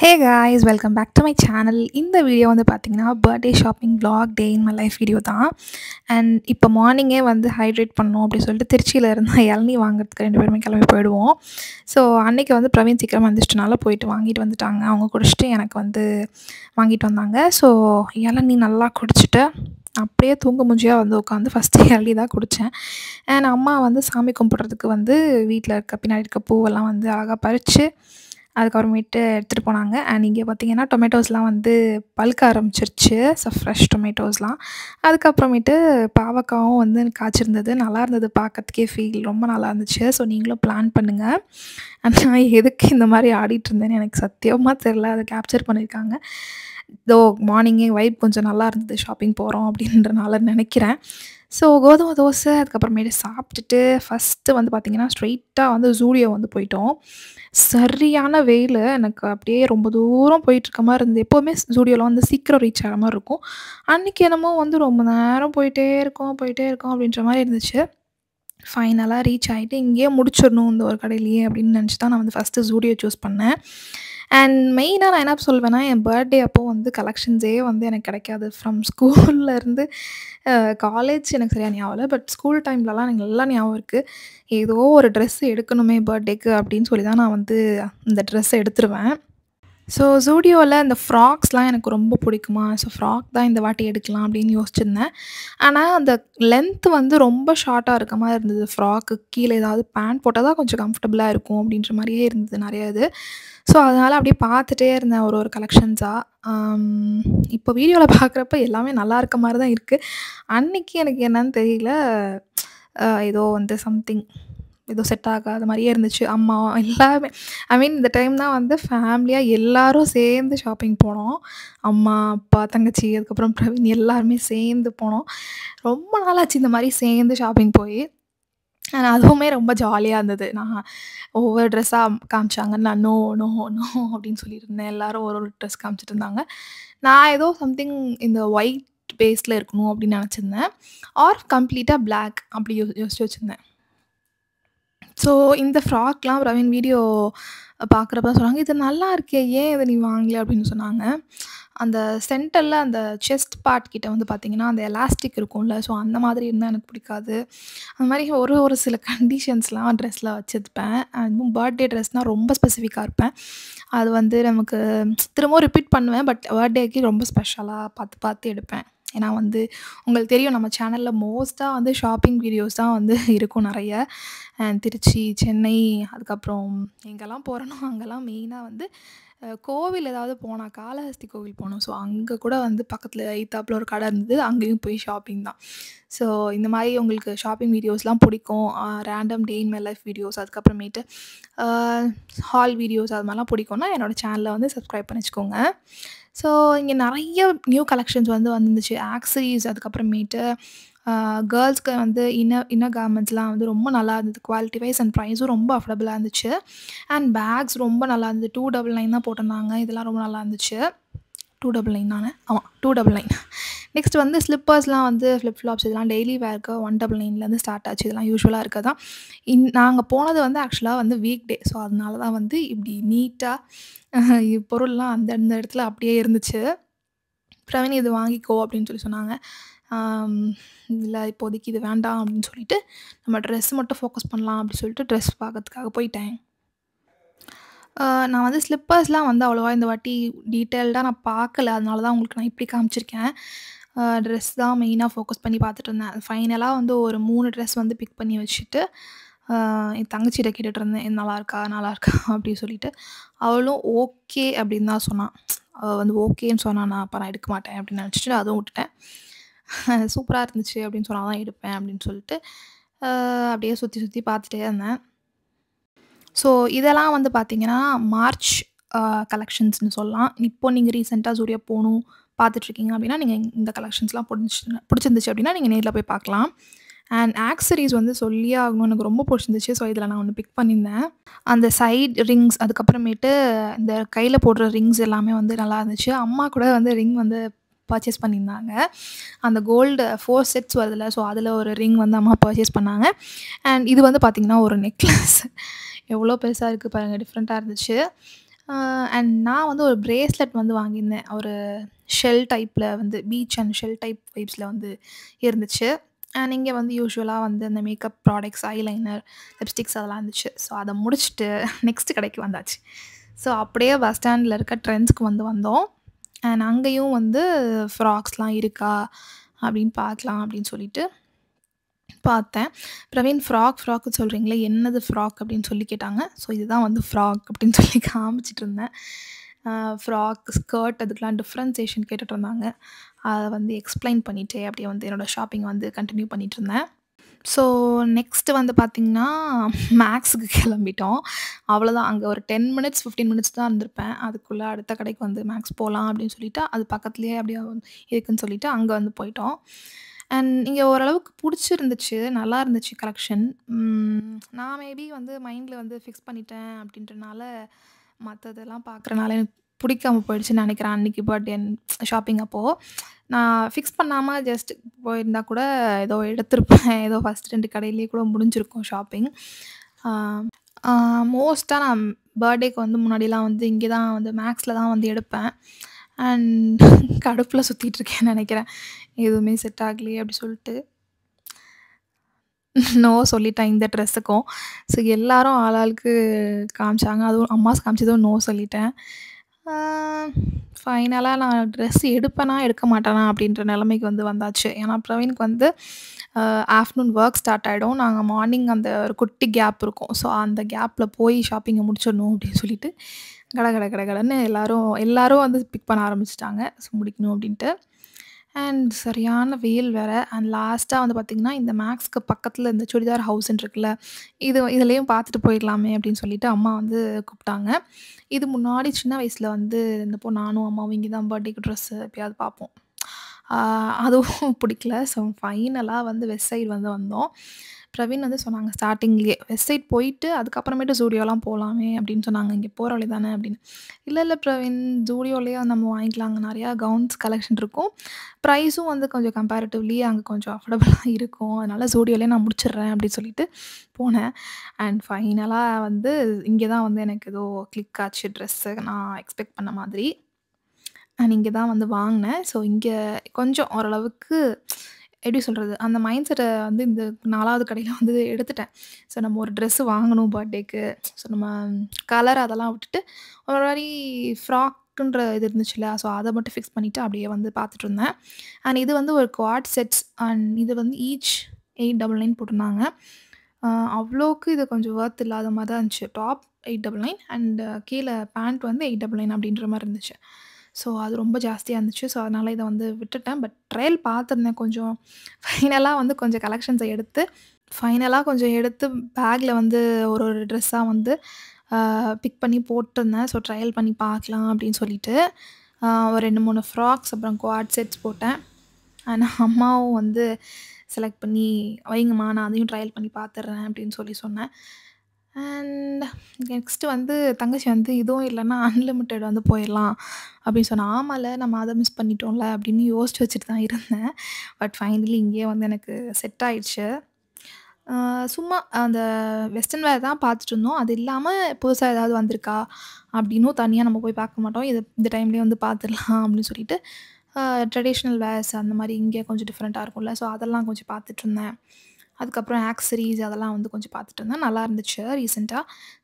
Hey guys, welcome back to my channel. இந்த video வந்து பார்த்தீங்கன்னா birthday shopping vlog day in my life video தான். And இப்போ மார்னிங்கே வந்து ஹைட்ரேட் பண்ணணும் அப்படின்னு சொல்லிட்டு திருச்சியில் இருந்து இளநீ வாங்குறதுக்கு 2 பேருமே கிளம்பி போயிடுவோம். ஸோ அன்றைக்கி வந்து பிரவீன் சீக்கிரமாக எழுந்திரிச்சிட்டனால போயிட்டு வாங்கிட்டு வந்துட்டாங்க. அவங்க குடிச்சிட்டு எனக்கு வந்து வாங்கிட்டு வந்தாங்க. ஸோ இளநீ நல்லா குடிச்சிட்டு அப்படியே தூங்க மூஞ்சியாக வந்து உட்காந்து ஃபஸ்ட்டு இளநீ தான் குடித்தேன். அண்ட் அம்மா வந்து சாமி கும்பிட்றதுக்கு வந்து வீட்டில் இருக்க பின்னாடி இருக்க பூவெல்லாம் வந்து அழகாக பறித்து அதுக்கப்புறமேட்டு எடுத்துகிட்டு போனாங்க. அண்ட் இங்கே பார்த்தீங்கன்னா டொமேட்டோஸ்லாம் வந்து பழுக்க ஆரம்பிச்சிருச்சு. ஸோ ஃப்ரெஷ் டொமேட்டோஸ்லாம். அதுக்கப்புறமேட்டு பாவக்காவும் வந்து காய்ச்சிருந்தது. நல்லா இருந்தது பார்க்கறதுக்கே ரொம்ப நல்லா இருந்துச்சு. ஸோ நீங்களும் பிளான் பண்ணுங்கள். அண்ட் நான் எதுக்கு இந்த மாதிரி ஆடிட்டுருந்தேன்னு எனக்கு சத்தியமாக தெரில. அதை கேப்சர் பண்ணியிருக்காங்க. தோ மார்னிங்கே வைப் கொஞ்சம் நல்லா இருந்தது, ஷாப்பிங் போகிறோம் அப்படின்றனால நினைக்கிறேன். ஸோ கோதுமை தோசை அதுக்கப்புறமேட்டு சாப்பிட்டுட்டு ஃபஸ்ட்டு வந்து பார்த்திங்கன்னா ஸ்ட்ரெயிட்டாக வந்து ஜூடியோ வந்து போயிட்டோம். சரியான வெயில். எனக்கு அப்படியே ரொம்ப தூரம் போயிட்டுருக்க மாதிரி இருந்தது. எப்போவுமே ஜூடியோவில் வந்து சீக்கிரம் ரீச் ஆகிற மாதிரி இருக்கும். அன்றைக்கி என்னமோ வந்து ரொம்ப நேரம் போயிட்டே இருக்கோம் அப்படின்ற மாதிரி இருந்துச்சு. ஃபைனலாக ரீச் ஆகிட்டு இங்கேயே முடிச்சிடணும் இந்த ஒரு கடையிலேயே அப்படின்னு நினச்சி தான் நான் வந்து ஃபஸ்ட்டு ஜூடியோ சூஸ் பண்ணேன். அண்ட் மெயினாக நான் என்ன சொல்வேன்னா, என் பர்த்டே அப்போது வந்து கலெக்ஷன்ஸே வந்து எனக்கு கிடைக்காது. ஃப்ரம் ஸ்கூல்லேருந்து காலேஜ் எனக்கு சரியாக ஞாபகம் இல்லை. பட் ஸ்கூல் டைம்லலாம் எனக்கு நல்லா ஞாபகம் இருக்குது. ஏதோ ஒரு ட்ரெஸ் எடுக்கணுமே பர்த்டேக்கு அப்படின்னு சொல்லி தான் நான் வந்து இந்த ட்ரெஸ்ஸை எடுத்துருவேன். ஸோ ஜூடியோவில் இந்த ஃப்ராக்ஸ்லாம் எனக்கு ரொம்ப பிடிக்குமா. ஸோ ஃப்ராக் தான் இந்த வாட்டி எடுக்கலாம் அப்படின்னு யோசிச்சிருந்தேன். ஆனால் அந்த லென்த் வந்து ரொம்ப ஷார்ட்டாக இருக்க மாதிரி இருந்தது. ஃப்ராக்கு கீழே ஏதாவது பேண்ட் போட்டால் தான் கொஞ்சம் கம்ஃபர்டபுளாக இருக்கும் அப்படின்ற மாதிரியே இருந்தது நிறைய இது. ஸோ அதனால் அப்படியே பார்த்துட்டே இருந்தேன் ஒரு கலெக்ஷன்ஸாக. இப்போ வீடியோவில் பார்க்குறப்ப எல்லாமே நல்லா இருக்க மாதிரி தான் இருக்குது. அன்றைக்கி எனக்கு என்னன்னு தெரியல, ஏதோ வந்து சம்திங் ஏதோ செட் ஆகாத மாதிரியே இருந்துச்சு. அம்மா எல்லாருமே இந்த டைம் தான் வந்து ஃபேமிலியாக எல்லோரும் சேர்ந்து ஷாப்பிங் போனோம். அம்மா, அப்பா, தங்கச்சி அதுக்கப்புறம் பிரவீன் எல்லாருமே சேர்ந்து போனோம். ரொம்ப நாளாச்சு இந்த மாதிரி சேர்ந்து ஷாப்பிங் போய். அதுவுமே ரொம்ப ஜாலியாக இருந்தது. நான் ஒவ்வொரு ட்ரெஸ்ஸாக காமிச்சாங்க. நான் நோ நோ நோ அப்படின்னு சொல்லியிருந்தேன். எல்லோரும் ஒரு ட்ரெஸ் காமிச்சிட்டு இருந்தாங்க. நான் ஏதோ சம்திங் இந்த ஒயிட் பேஸில் இருக்கணும் அப்படின்னு நினச்சிருந்தேன். ஆர் கம்ப்ளீட்டாக பிளாக் அப்படி யோசிச்சு வச்சுருந்தேன். ஸோ இந்த ஃப்ராக்லாம் பிரவீன் வீடியோ பார்க்குறப்ப சொன்னாங்க, "இது நல்லா இருக்கே, ஏன் இதை நீ வாங்கல?" அப்படின்னு சொன்னாங்க. அந்த சென்டரில் அந்த செஸ்ட் பார்ட் கிட்ட வந்து பார்த்திங்கன்னா அந்த எலாஸ்டிக் இருக்கும்ல, ஸோ அந்த மாதிரி இருந்தால் எனக்கு பிடிக்காது. அந்த மாதிரி ஒரு சில கண்டிஷன்ஸ்லாம் ட்ரெஸ்ஸில் வச்சுருப்பேன். அதுவும் பர்த்டே ட்ரெஸ்னால் ரொம்ப ஸ்பெசிஃபிக்காக இருப்பேன். அது வந்து நமக்கு திரும்பவும் ரிப்பீட் பண்ணுவேன். பட் பர்த்டேக்கு ரொம்ப ஸ்பெஷலாக பார்த்து எடுப்பேன். ஏன்னா வந்து உங்களுக்கு தெரியும், நம்ம சேனலில் மோஸ்ட்டாக வந்து ஷாப்பிங் வீடியோஸ் தான் வந்து இருக்கும் நிறைய. திருச்சி, சென்னை, அதுக்கப்புறம் எங்கெல்லாம் போகிறேனோ அங்கெல்லாம் மெயினாக வந்து கோவில் ஏதாவது போனால் காளஹஸ்தி கோவில் போனோம். ஸோ அங்கே கூட வந்து பக்கத்தில் எய்த்தாப்பில் ஒரு கடை இருந்தது. அங்கேயும் போய் ஷாப்பிங் தான். ஸோ இந்த மாதிரி உங்களுக்கு ஷாப்பிங் வீடியோஸ்லாம் பிடிக்கும், random day in my life videos, அதுக்கப்புறமேட்டு ஹால் வீடியோஸ் அது மாதிரிலாம் பிடிக்கும்னா என்னோடய சேனலை வந்து சப்ஸ்கிரைப் பண்ணி வச்சுக்கோங்க. ஸோ இங்கே நிறைய நியூ கலெக்ஷன்ஸ் வந்து வந்துருந்துச்சு. ஆக்சரிஸ் அதுக்கப்புறமேட்டு கேர்ள்ஸ்க்கு வந்து இன்னர் கார்மெண்ட்ஸ்லாம் வந்து ரொம்ப நல்லா இருந்தது. குவாலிட்டி வைஸ் அண்ட் ப்ரைஸும் ரொம்ப அஃபோர்டபுளாக இருந்துச்சு. அண்ட் பேக்ஸ் ரொம்ப நல்லா இருந்தது. 299 தான் போட்டிருந்தாங்க. இதெல்லாம் ரொம்ப நல்லா இருந்துச்சு. 299 தானே? ஆமாம், 299. நெக்ஸ்ட் வந்து ஸ்லிப்பர்ஸ்லாம் வந்து ஃப்ளிப் ஃப்ளாப்ஸ் இதெல்லாம் டெய்லி வேர்க்கு 199லேருந்து ஸ்டார்ட் ஆச்சு. இதெல்லாம் யூஸ்வலாக இருக்கது தான். நாங்கள் போனது வந்து ஆக்சுவலாக வந்து வீக் டே. ஸோ அதனால தான் வந்து இப்படி நீட்டாக பொருள்லாம் அந்த இடத்துல அப்படியே இருந்துச்சு. பிரவீன் இது வாங்கிக்கோ அப்படின்னு சொல்லி சொன்னாங்க. இல்லை இப்போதைக்கு இது வேண்டாம் அப்படின்னு சொல்லிட்டு நம்ம ட்ரெஸ் மட்டும் ஃபோக்கஸ் பண்ணலாம் அப்படின்னு சொல்லிட்டு ட்ரெஸ் பார்க்கறதுக்காக போயிட்டேன். நான் வந்து ஸ்லிப்பர்ஸ்லாம் வந்து அவ்வளோவா இந்த வாட்டி டீட்டெயில்டாக நான் பார்க்கல. அதனால தான் உங்களுக்கு நான் இப்படி காமிச்சிருக்கேன். ட்ரெஸ் தான் மெயினாக ஃபோக்கஸ் பண்ணி பார்த்துட்டு இருந்தேன். ஃபைனலாக வந்து ஒரு 3 ட்ரெஸ் வந்து பிக் பண்ணி வச்சுட்டு என் தங்கச்சிகிட்ட கேட்டுட்டு இருந்தேன், "இது நல்லாயிருக்கா அப்படின்னு சொல்லிட்டு. அவளும் ஓகே அப்படின்னு தான் சொன்னான். அவள் வந்து ஓகேன்னு சொன்னா, நான் அப்போ நான் எடுக்க மாட்டேன் அப்படின்னு நினச்சிட்டு அதுவும் விட்டுட்டேன். சூப்பராக இருந்துச்சு அப்படின்னு சொன்னால் தான் எடுப்பேன் அப்படின்னு சொல்லிட்டு அப்படியே சுற்றி பார்த்துட்டே இருந்தேன். ஸோ இதெல்லாம் வந்து பார்த்திங்கன்னா மார்ச் கலெக்ஷன்ஸ்னு சொல்லலாம். இப்போ நீங்கள் ரீசெண்டாக ஜூடியோ போகணும் பார்த்துட்ருக்கீங்க அப்படின்னா நீங்கள் இந்த கலெக்ஷன்ஸ்லாம் பிடிச்சிருந்துச்சு அப்படின்னா நீங்கள் நேரில் போய் பார்க்கலாம். அண்ட் ஆக்சரிஸ் வந்து சொல்லியே ஆகணும், எனக்கு ரொம்ப பிடிச்சிருந்துச்சு. ஸோ இதில் நான் ஒன்று பிக் பண்ணியிருந்தேன். அந்த சைட் ரிங்ஸ் அதுக்கப்புறமேட்டு இந்த கையில் போடுற ரிங்ஸ் எல்லாமே வந்து நல்லா இருந்துச்சு. அம்மா கூட வந்து ரிங் வந்து பர்ச்சேஸ் பண்ணியிருந்தாங்க. அந்த கோல்டு 4 செட்ஸ் வருதுல்ல, ஸோ அதில் ஒரு ரிங் வந்து அம்மா பர்ச்சேஸ் பண்ணாங்க. அண்ட் இது வந்து பார்த்திங்கன்னா ஒரு நெக்லஸ். எவ்வளோ பெருசாக இருக்குது பாருங்கள், டிஃப்ரெண்ட்டாக இருந்துச்சு. அ அண்ட் நான் வந்து ஒரு பிரேஸ்லெட் வந்து வாங்கியிருந்தேன். ஒரு ஷெல் டைப்ல வந்து பீச் அண்ட் ஷெல் டைப் வைப்ஸ்ல வந்து இருந்துச்சு. அண்ட் இங்க வந்து யூசுவலா வந்து இந்த மேக்கப் ப்ராடக்ட்ஸ், ஐலைனர், லிப்ஸ்டிக்ஸ் அதெல்லாம் இருந்துச்சு. ஸோ அத முடிச்சுட்டு நெக்ஸ்ட் கடைக்கு வந்தாச்சு. ஸோ அப்படியே பஸ் ஸ்டாண்ட்ல இருக்க ட்ரெண்ட்ஸ்க்கு வந்து வந்தோம். அண்ட் அங்கேயும் வந்து ஃப்ராக்ஸ்லாம் இருக்கா அப்படின்னு பார்க்கலாம் அப்படின்னு சொல்லிட்டு பார்த்தேன். பிரவீன் ஃப்ராக் சொல்றீங்களே என்னது ஃப்ராக் அப்படின்னு சொல்லி கேட்டாங்க. ஸோ இதுதான் வந்து ஃப்ராக் அப்படின்னு சொல்லி காமிச்சிட்டு இருந்தேன். ஃப்ராக், ஸ்கர்ட் அதுக்கெலாம் டிஃப்ரென்சியேஷன் கேட்டுட்டு இருந்தாங்க. அத வந்து எக்ஸ்ப்ளைன் பண்ணிட்டே அப்படியே வந்து என்னோட ஷாப்பிங் வந்து கன்டின்யூ பண்ணிட்டுருந்தேன். ஸோ நெக்ஸ்ட் வந்து பார்த்தீங்கன்னா, மேக்ஸுக்கு கிளம்பிட்டோம். அவ்வளோதான் அங்க ஒரு 10 மினிட்ஸ், 15 மினிட்ஸ் தான் இருந்திருப்பேன். அதுக்குள்ள அடுத்த கடைக்கு வந்து மேக்ஸ் போலாம் அப்படின்னு சொல்லிட்டு, அது பக்கத்திலேயே அப்படியே இருக்குன்னு சொல்லிட்டு அங்க வந்து போயிட்டோம். அண்ட் இங்க ஓரளவுக்கு புடிச்சிருந்துச்சு. நல்லா இருந்துச்சு கலெக்ஷன். நான் மேபி வந்து மைண்ட்ல வந்து ஃபிக்ஸ் பண்ணிட்டேன் அப்படின்றனால, மத்ததெல்லாம் பார்க்குறனால எனக்கு பிடிக்காம போயிடுச்சுன்னு நெனைக்கிறேன். அன்னைக்கு பர்த்டே ஷாப்பிங் அப்போ. நான் ஃபிக்ஸ் பண்ணாம ஜஸ்ட் போயிருந்தா கூட ஏதோ எடுத்திருப்பேன். ஏதோ ஃபர்ஸ்ட் 2 கடையிலேயே கூட முடிஞ்சிருக்கும் ஷாப்பிங். ஆ ஆ மோஸ்ட்டா நான் பர்த்டேக்கு வந்து முன்னாடிலாம் வந்து இங்கே தான் வந்து மேக்ஸ்ல தான் வந்து எடுப்பேன். அண்ட் கடுப்புல சுத்திட்டு இருக்கேன்னு நெனைக்கிறேன். எதுவுமே செட் ஆகலையே அப்படி சொல்லிட்டு. நோ சொல்லிட்டேன் இந்த ட்ரெஸ்ஸுக்கும். ஸோ எல்லாரும் ஆளாளுக்கு காமிச்சாங்க. அதுவும் அம்மா காமிச்சதும் நோ சொல்லிட்டேன். ஆ ஃபைனலா நான் ட்ரெஸ் எடுப்பேனா, எடுக்க மாட்டேனா அப்படின்ற நிலைமைக்கு வந்து வந்தாச்சு. ஏன்னா பிரவீனுக்கு வந்து ஆஃப்டர்நூன் ஒர்க் ஸ்டார்ட் ஆயிடும். நாங்க மார்னிங் அந்த ஒரு குட்டி கேப் இருக்கும். ஸோ அந்த கேப்ல போய் ஷாப்பிங்க முடிச்சிடணும் அப்படின்னு சொல்லிட்டு, கட கட கட கடன்னு எல்லாரும் எல்லாரும் வந்து பிக் பண்ண ஆரம்பிச்சுட்டாங்க. ஸோ முடிக்கணும் அப்படின்ட்டு. அண்ட் சரியான வெயில் வேற. அண்ட் லாஸ்ட்டா வந்து பார்த்தீங்கன்னா, இந்த மேக்ஸ்க்கு பக்கத்தில இந்த சுடிதார் ஹவுஸ்ன்னு இருக்குல்ல, இதுலயும் பார்த்துட்டு போயிடலாமே அப்படின்னு சொல்லிட்டு அம்மா வந்து கூப்பிட்டாங்க. இது முன்னாடி சின்ன வயசுல வந்து இருந்தப்போ நானும் அம்மாவும் இங்கே தான் பர்த்டேக்கு ட்ரெஸ்ஸு எப்பயாவது பார்ப்போம். ஆ அதுவும் பிடிக்கல. ஸோ ஃபைனலா வந்து வெஸ்ட் சைடு வந்து வந்தோம். பிரவீன் வந்து சொன்னாங்க ஸ்டார்ட்டிங்லயே, "வெஸ்ட் சைட் போயிட்டு அதுக்கப்புறமேட்டு ஜூடியோலாம் போலாமே" அப்படின்னு சொன்னாங்க. "இங்கே போற வழி தானே" அப்படின்னு. "இல்ல, இல்ல பிரவீன் ஜூடியோலயே நம்ம வாங்கிக்கலாங்க. நெறையா கவுன்ஸ் கலெக்ஷன் இருக்கும். ப்ரைஸும் வந்து கொஞ்சம் கம்பேரிட்டிவ்லி அங்க கொஞ்சம் அஃபோர்டபுளா இருக்கும். அதனால ஜூடியோலயே நான் முடிச்சிடுறேன்" அப்படின்னு சொல்லிட்டு போனேன். அண்ட் ஃபைனலா வந்து இங்கே தான் வந்து எனக்கு ஏதோ கிளிக் ஆச்சு ட்ரெஸ்ஸு. நான் எக்ஸ்பெக்ட் பண்ண மாதிரி. நான் இங்க தான் வந்து வாங்குனேன். ஸோ இங்க கொஞ்சம் ஓரளவுக்கு எப்படி சொல்றது? அந்த மைண்ட் செட்ட வந்து இந்த 4வது கடையில வந்து எடுத்துட்டேன். ஸோ நம்ம ஒரு ட்ரெஸ் வாங்கணும் பர்த்டேக்கு. ஸோ நம்ம கலர் அதெல்லாம் விட்டுட்டு, ஒரு மாரி ஃப்ராக்குன்ற இது இருந்துச்சுல்ல, ஸோ அத மட்டும் ஃபிக்ஸ் பண்ணிட்டு அப்படியே வந்து பார்த்துட்டுருந்தேன். அண்ட் இது வந்து ஒரு குவாட் செட்ஸ் அண்ட் இது வந்து ஈச் 899 போட்டிருந்தாங்க. அ அவ்ளோக்கு இது கொஞ்சம் வொர்த் இல்லாத மாரி தான் இருந்துச்சு. டாப் 899 அண்ட் கீழ பேண்ட் வந்து 899 அப்படின்ற மாரி இருந்துச்சு. ஸோ அது ரொம்ப ஜாஸ்தியா இருந்துச்சு. ஸோ அதனால இத வந்து விட்டுட்டேன். பட் ட்ரையல் பார்த்துருந்தேன் கொஞ்சம். ஃபைனலா வந்து கொஞ்சம் கலெக்ஷன்ஸ எடுத்து கொஞ்சம் எடுத்து பேக்ல வந்து ஒரு ஒரு ட்ரெஸ்ஸா வந்து பிக் பண்ணி போட்டிருந்தேன். ஸோ ட்ரையல் பண்ணி பார்க்கலாம் அப்படின்னு சொல்லிட்டு. ஒரு 2, 3 ஃப்ராக்ஸ் அப்புறம் குவாட் செட்ஸ் போட்டேன். ஆனா அம்மாவும் வந்து செலக்ட் பண்ணி வைங்கம்மா நான் அதையும் ட்ரையல் பண்ணி பார்த்துடுறேன் அப்படின்னு சொல்லி சொன்னேன். அண்ட் நெக்ஸ்ட்டு வந்து தங்கச்சி வந்து இதுவும் இல்லன்னா அன்லிமிட்டெட் வந்து போயிடலாம் அப்படின்னு சொன்னா. ஆமால்ல நம்ம அத மிஸ் பண்ணிட்டோம்ல அப்படின்னு யோசிச்சு வச்சுட்டு தான் இருந்தேன். பட் ஃபைனலி இங்கேயே வந்து எனக்கு செட் ஆயிடுச்சு. சும்மா அந்த வெஸ்டர்ன் வேர் தான் பார்த்துட்டு இருந்தோம். அது இல்லாம புதுசா ஏதாவது வந்திருக்கா அப்படின்னும் தனியா நம்ம போய் பார்க்க மாட்டோம். இந்த டைம்லயே வந்து பார்த்துடலாம் அப்படின்னு சொல்லிட்டு, ட்ரெடிஷ்னல் வேர்ஸ் அந்த மாரி இங்கே கொஞ்சம் டிஃப்ரெண்ட்டா இருக்கும்ல. ஸோ அதெல்லாம் கொஞ்சம் பார்த்துட்டுருந்தேன். அதுக்கப்புறம் ஆக்சஸரீஸ் அதெல்லாம் வந்து கொஞ்சம் பார்த்துட்டு இருந்தேன். நல்லா இருந்துச்சு ரீசென்ட்டா.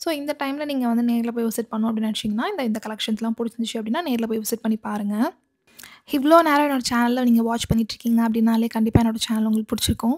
ஸோ இந்த டைம்ல நீங்க வந்து நேர்ல போய் விசிட் பண்ணணும் அப்படின்னு நினச்சிங்கன்னா, இந்த இந்த கலெக்ஷன்ஸ்லாம் புடிச்சிருந்துச்சு அப்படின்னா, நேர்ல போய் விசிட் பண்ணி பாருங்க. இவ்ளோ நேரம் என்னோட சேனல்ல நீங்க வாட்ச் பண்ணிட்டுருக்கீங்க அப்படின்னாலே, கண்டிப்பா என்னோட சேனல் உங்களுக்கு புடிச்சிருக்கும்.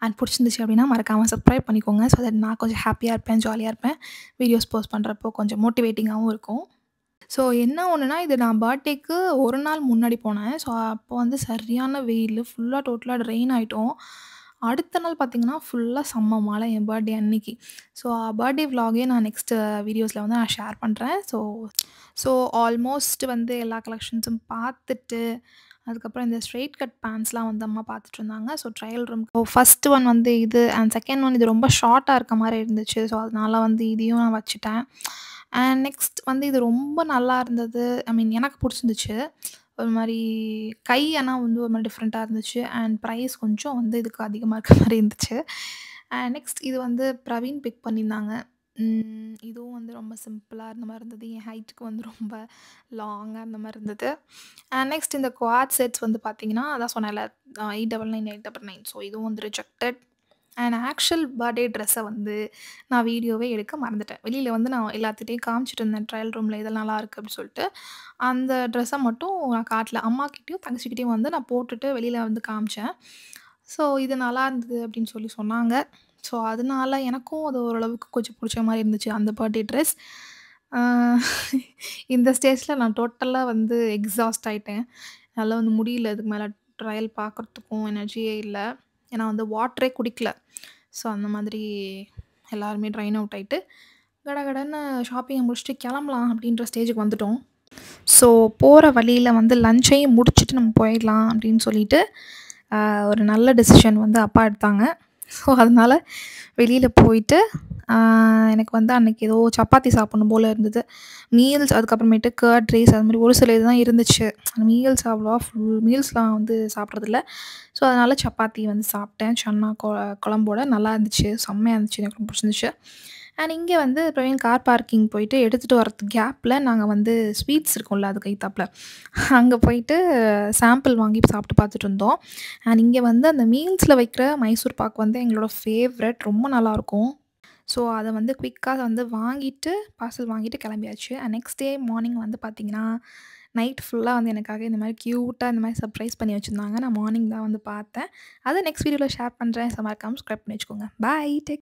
அண்ட் புடிச்சிருந்துச்சு அப்படின்னா, மறக்காம சப்ஸ்கிரைப் பண்ணிக்கோங்க. ஸோ தட் நான் கொஞ்சம் ஹேப்பியா இருப்பேன், ஜாலியா இருப்பேன். வீடியோஸ் போஸ்ட் பண்றப்போ கொஞ்சம் மோட்டிவேட்டிங்காவும் இருக்கும். ஸோ என்ன ஒண்ணுனா, இது நான் பர்த்டேக்கு 1 நாள் முன்னாடி போனேன். ஸோ அப்போ வந்து சரியான வெயிலு. ஃபுல்லா டோட்டலா ரெயின் ஆயிட்டோம். அடுத்த நாள் பார்த்தீங்கன்னா, ஃபுல்லா செம்ம மழை என் பர்த்டே அன்னைக்கு. ஸோ பர்த்டே விளாகே நான் நெக்ஸ்ட் வீடியோஸ்ல வந்து நான் ஷேர் பண்றேன். ஸோ ஆல்மோஸ்ட் வந்து எல்லா கலெக்ஷன்ஸும் பார்த்துட்டு, அதுக்கப்புறம் இந்த ஸ்ட்ரெய்ட் கட் பேண்ட்ஸ்லாம் வந்து அம்மா பார்த்துட்டுருந்தாங்க. So trial room first one வந்து இது அண்ட் செகண்ட் ஒன் இது ரொம்ப ஷார்ட்டா இருக்க மாரி இருந்துச்சு. ஸோ அதனால வந்து இதையும் நான் வச்சுட்டேன். அண்ட் நெக்ஸ்ட் வந்து இது ரொம்ப நல்லா இருந்தது. ஐ மீன் எனக்கு புடிச்சிருந்துச்சு. ஒரு மாரி கை ஆனா வந்து ஒரு மாரி டிஃப்ரெண்ட்டா இருந்துச்சு. அண்ட் ப்ரைஸ் கொஞ்சம் வந்து இதுக்கு அதிகமா இருக்க மாரி இருந்துச்சு. நெக்ஸ்ட் இது வந்து பிரவீன் பிக் பண்ணியிருந்தாங்க. இதுவும் வந்து ரொம்ப சிம்பிளா இருந்த மாரி இருந்தது. என் ஹைட்டுக்கு வந்து ரொம்ப லாங்கா இருந்த மாரி இருந்தது. நெக்ஸ்ட் இந்த குவாட் செட்ஸ் வந்து பார்த்தீங்கன்னா, அதான் சொன்னேன்ல 899, 899 ஸோ இதுவும் வந்து ரிஜெக்டட். ஆக்சுவல் பர்த்டே ட்ரெஸ்ஸ வந்து நான் வீடியோவே எடுக்க மறந்துட்டேன். வெளியில வந்து நான் எல்லாத்துட்டயும் காமிச்சுட்டு இருந்தேன். ட்ரையல் ரூம்ல இது நல்லாயிருக்கு அப்டி சொல்ட்டு. அந்த ட்ரெஸ்ஸ மட்டும் நான் காட்டல. அம்மாகிட்டயும், தங்கச்சிகிட்டயும் வந்து நான் போட்டுட்டு வெளியில வந்து காமிச்சேன். ஸோ இது நல்லா இருந்தது அப்டின்னு சொல்லி சொன்னாங்க. ஸோ அதனால எனக்கும் அது ஓரளவுக்கு கொஞ்சம் புடிச்ச மாரி இருந்துச்சு அந்த பர்த்டே ட்ரெஸ். ஆ இந்த ஸ்டேஜ்ல நான் டோட்டலா வந்து எக்ஸாஸ்ட் ஆயிட்டேன். என்னால வந்து முடியல இதுக்கு மேல ட்ரையல் பார்க்கறதுக்கும் எனர்ஜியே இல்ல. ஏன்னா வந்து வாட்டரே குடிக்கல. ஸோ அந்த மாதிரி எல்லாருமே ட்ரைன் அவுட் ஆயிட்டு, கடகடன்னு ஷாப்பிங்க முடிச்சுட்டு கிளம்பலாம் அப்டின்ற ஸ்டேஜுக்கு வந்துட்டோம். ஸோ போற வழியில வந்து லஞ்சையும் முடிச்சுட்டு நம்ம போயிடலாம் அப்படின்னு சொல்லிட்டு, அ ஒரு நல்ல டெசிஷன் வந்து அப்பா எடுத்தாங்க. ஸோ அதனால வெளியில போயிட்டு, அ எனக்கு வந்து அன்னைக்கு ஏதோ சப்பாத்தி சாப்பிடணும் போல இருந்தது. மீல்ஸ் அதுக்கப்புறமேட்டு கர்ட் ரைஸ் அது மாரி ஒரு சில இதுதான் இருந்துச்சு. மீல்ஸ் அவ்வளவா ஃபுல் மீல்ஸ்லாம் வந்து சாப்பிட்றதில்ல. ஸோ அதனால சப்பாத்தி வந்து சாப்பிட்டேன். சன்னா குழம்போட நல்லா இருந்துச்சு. செம்மையா இருந்துச்சு. எனக்கு ரொம்ப பிடிச்சிருந்துச்சு. இங்க வந்து பிரவீன் கார் பார்க்கிங் போயிட்டு எடுத்துட்டு வரதுக்கு கேப்ல நாங்க வந்து ஸ்வீட்ஸ் இருக்கும்ல அதுக்கு எய்த்தாப்ல. அங்க போயிட்டு சாம்பிள் வாங்கி சாப்பிட்டு பார்த்துட்டு இருந்தோம். இங்க வந்து அந்த மீல்ஸ்ல வைக்கிற மைசூர் பாக் வந்து எங்களோட ஃபேவரைட். ரொம்ப நல்லாருக்கும். ஸோ அத வந்து குயிக்கா வந்து வாங்கிட்டு பார்சல் வாங்கிட்டு கிளம்பியாச்சு. நெக்ஸ்ட் டே மார்னிங் வந்து பார்த்தீங்கன்னா, நைட் ஃபுல்லா வந்து எனக்காக இந்த மாரி கியூட்டா இந்த மாரி சர்ப்ரைஸ் பண்ணி வச்சிருந்தாங்க. நான் மார்னிங் தான் வந்து பார்த்தேன். அத நெக்ஸ்ட் வீடியோல ஷேர் பண்றேன். ஸோ மறக்காம சப்ஸ்கிரைப் பண்ணி வச்சுக்கோங்க. பாய். டேக்